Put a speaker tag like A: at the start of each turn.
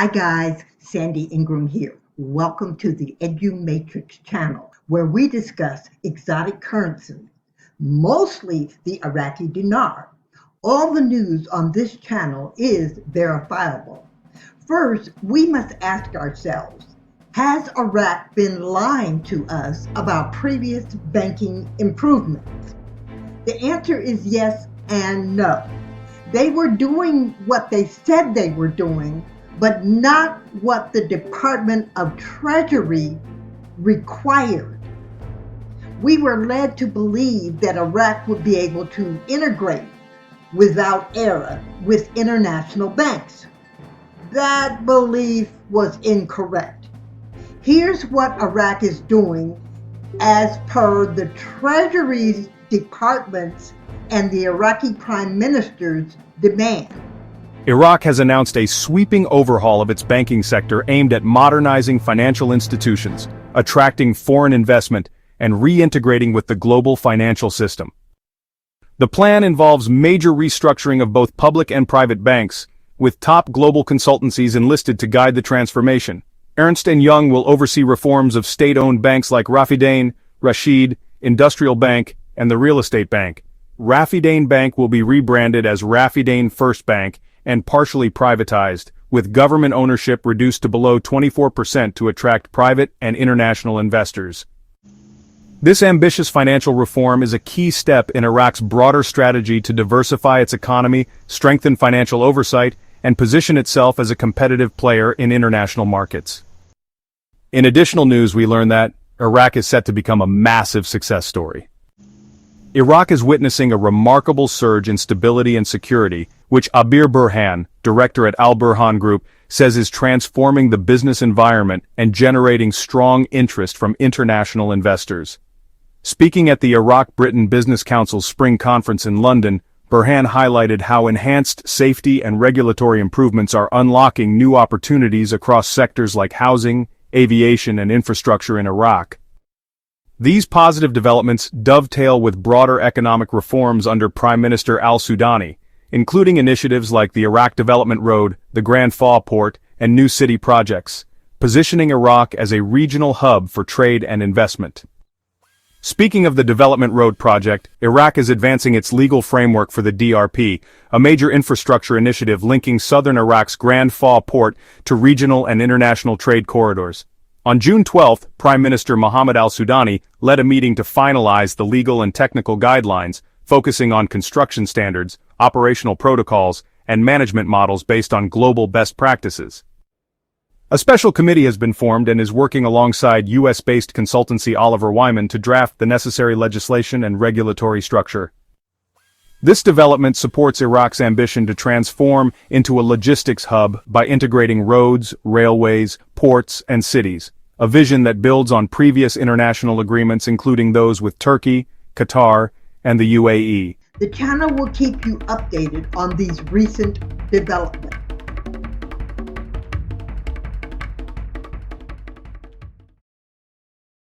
A: Hi guys, Sandy Ingram here. Welcome to the Edu Matrix Channel, where we discuss exotic currencies, mostly the Iraqi dinar. All the news on this channel is verifiable. First, we must ask ourselves, has Iraq been lying to us about previous banking improvements? The answer is yes and no. They were doing what they said they were doing, but not what the Department of Treasury required. We were led to believe that Iraq would be able to integrate without error with international banks. That belief was incorrect. Here's what Iraq is doing as per the Treasury's departments and the Iraqi Prime Minister's demand.
B: Iraq has announced a sweeping overhaul of its banking sector aimed at modernizing financial institutions, attracting foreign investment, and reintegrating with the global financial system. The plan involves major restructuring of both public and private banks, with top global consultancies enlisted to guide the transformation. Ernst & Young will oversee reforms of state-owned banks like Rafidain, Rashid, Industrial Bank, and the Real Estate Bank. Rafidain Bank will be rebranded as Rafidain First Bank and partially privatized, with government ownership reduced to below 24% to attract private and international investors. This ambitious financial reform is a key step in Iraq's broader strategy to diversify its economy, strengthen financial oversight, and position itself as a competitive player in international markets. In additional news, we learn that Iraq is set to become a massive success story. Iraq is witnessing a remarkable surge in stability and security, which Abir Burhan, director at Al Burhan Group, says is transforming the business environment and generating strong interest from international investors. Speaking at the Iraq-Britain Business Council's spring conference in London, Burhan highlighted how enhanced safety and regulatory improvements are unlocking new opportunities across sectors like housing, aviation, and infrastructure in Iraq. These positive developments dovetail with broader economic reforms under Prime Minister al-Sudani, including initiatives like the Iraq Development Road, the Grand Faw Port, and new city projects, positioning Iraq as a regional hub for trade and investment. Speaking of the Development Road project, Iraq is advancing its legal framework for the DRP, a major infrastructure initiative linking southern Iraq's Grand Faw Port to regional and international trade corridors. On June 12, Prime Minister Mohammed al-Sudani led a meeting to finalize the legal and technical guidelines, focusing on construction standards, operational protocols, and management models based on global best practices. A special committee has been formed and is working alongside U.S.-based consultancy Oliver Wyman to draft the necessary legislation and regulatory structure. This development supports Iraq's ambition to transform into a logistics hub by integrating roads, railways, ports, and cities, a vision that builds on previous international agreements including those with Turkey, Qatar, and the UAE.
A: The channel will keep you updated on these recent developments.